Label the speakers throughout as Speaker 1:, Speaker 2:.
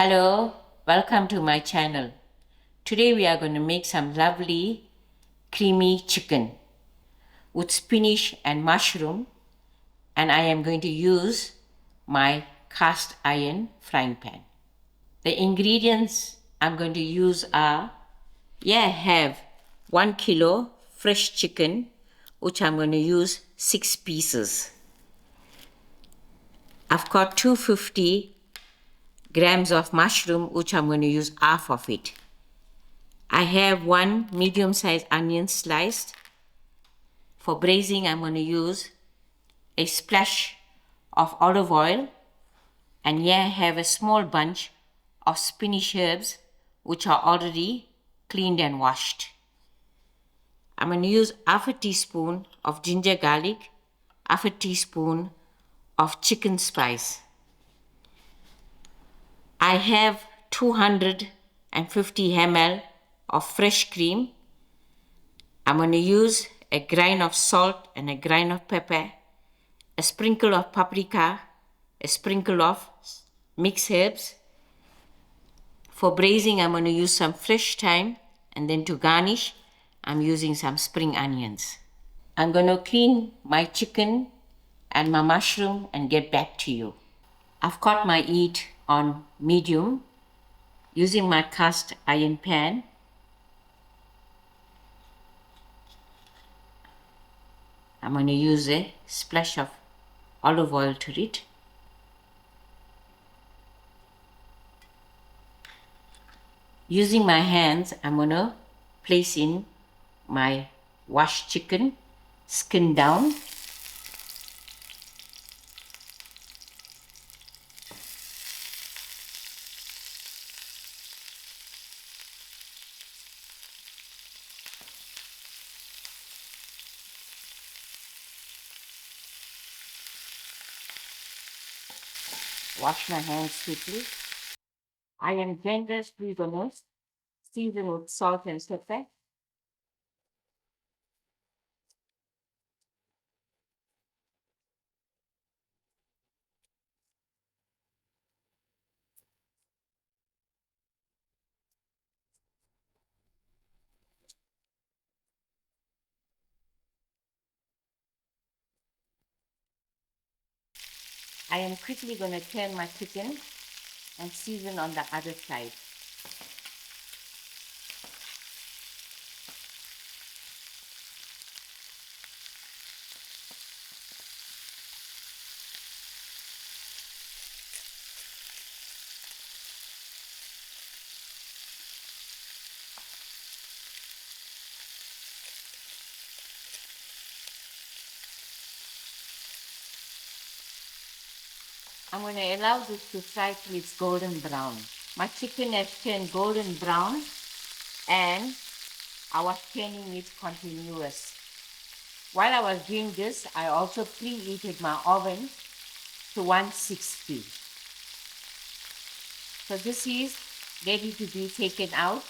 Speaker 1: Hello, welcome to my channel. Today we are going to make some lovely creamy chicken with spinach and mushroom, and I am going to use my cast iron frying pan. The ingredients I'm going to use are, I have 1 kilo fresh chicken, which I'm going to use 6 pieces. I've got 250 grams of mushroom, which I'm going to use half of it. I have 1 medium-sized onion sliced. For braising, I'm going to use a splash of olive oil, and here I have a small bunch of spinach herbs which are already cleaned and washed. I'm going to use half a teaspoon of ginger garlic, half a teaspoon of chicken spice. I have 250 ml of fresh cream. I'm going to use a grain of salt and a grain of pepper, a sprinkle of paprika, a sprinkle of mixed herbs. For braising, I'm going to use some fresh thyme, and then to garnish, I'm using some spring onions. I'm going to clean my chicken and my mushroom and get back to you. I've got my heat on medium using my cast iron pan. I'm going to use a splash of olive oil to it. Using my hands, I'm going to place in my washed chicken, skin down. Wash my hands quickly. I am generously going to season with salt and pepper. I am quickly going to turn my chicken and season on the other side. I'm going to allow this to fry till it's golden brown. My chicken has turned golden brown, and I was turning it continuous. While I was doing this, I also preheated my oven to 160. So this is ready to be taken out.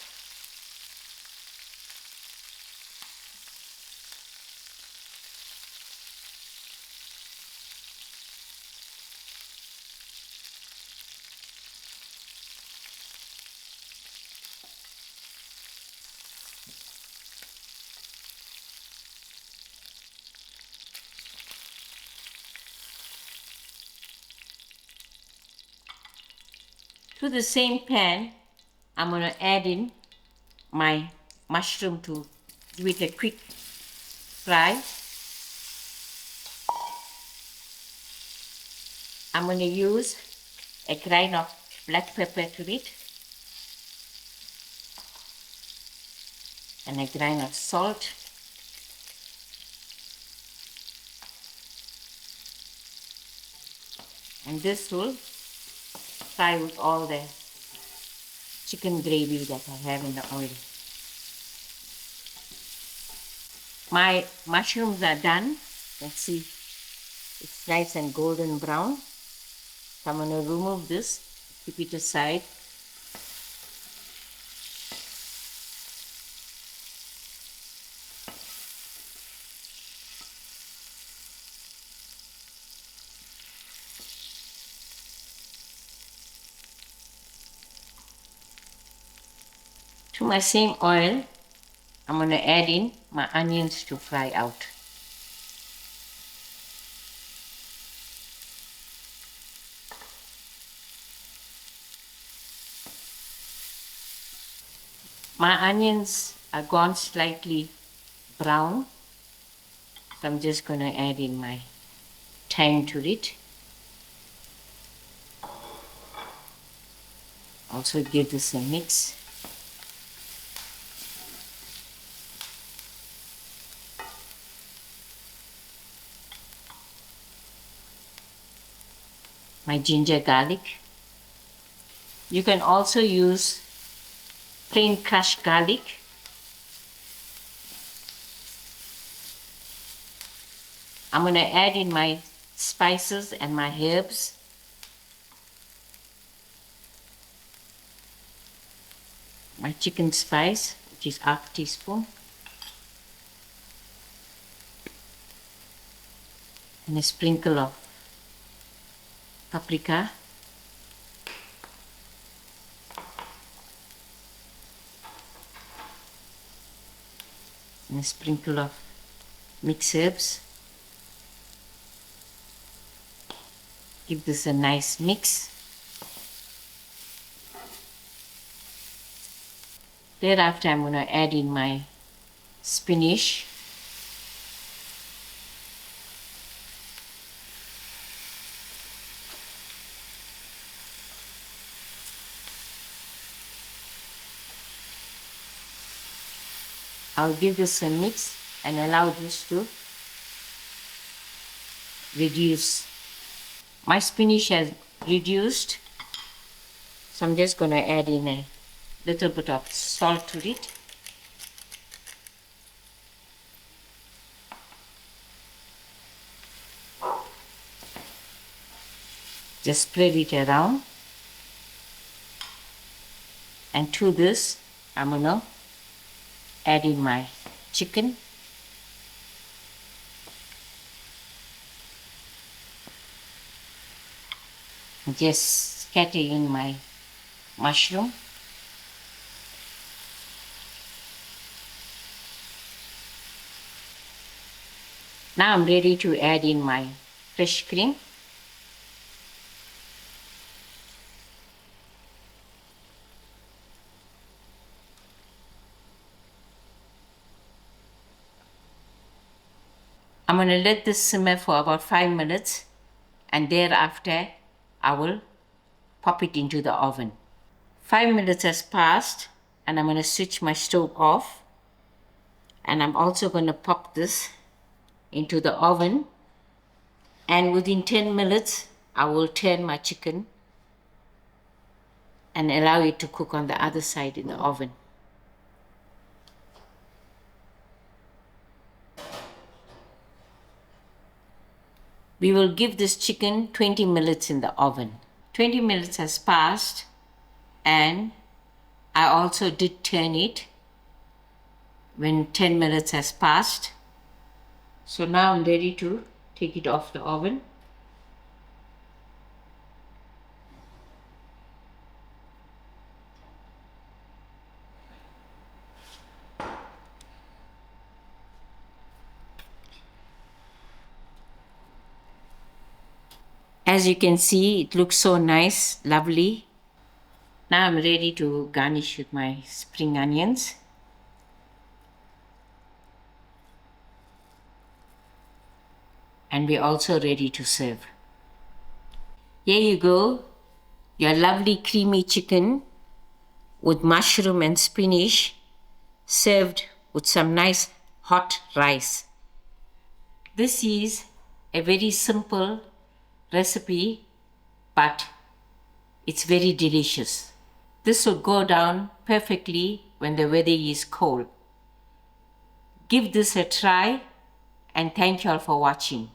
Speaker 1: To the same pan, I'm going to add in my mushroom to give it a quick fry. I'm going to use a grain of black pepper to it and a grain of salt. And this will fry with all the chicken gravy that I have in the oil. My mushrooms are done. Let's see, it's nice and golden brown. So I'm going to remove this, keep it aside. To my same oil, I'm going to add in my onions to fry out. My onions are gone slightly brown, so I'm just going to add in my thyme to it. Also give this a mix. My ginger garlic. You can also use plain crushed garlic. I'm going to add in my spices and my herbs. My chicken spice, which is half teaspoon. And a sprinkle of paprika. And a sprinkle of mixed herbs. Give this a nice mix. Thereafter, I'm going to add in my spinach. I'll give this a mix and allow this to reduce. My spinach has reduced, so I'm just going to add in a little bit of salt to it. Just spread it around. And to this, I'm going to add in my chicken. Just scatter in my mushroom. Now I'm ready to add in my fresh cream. I'm going to let this simmer for about 5 minutes, and thereafter I will pop it into the oven. 5 minutes has passed, and I'm going to switch my stove off, and I'm also going to pop this into the oven, and within 10 minutes I will turn my chicken and allow it to cook on the other side in the oven. We will give this chicken 20 minutes in the oven. 20 minutes has passed, and I also did turn it when 10 minutes has passed. So now I'm ready to take it off the oven. As you can see, it looks so nice, lovely. Now I'm ready to garnish with my spring onions. And we're also ready to serve. Here you go, your lovely creamy chicken with mushroom and spinach served with some nice hot rice. This is a very simple recipe, but it's very delicious. This will go down perfectly when the weather is cold. Give this a try, and thank you all for watching.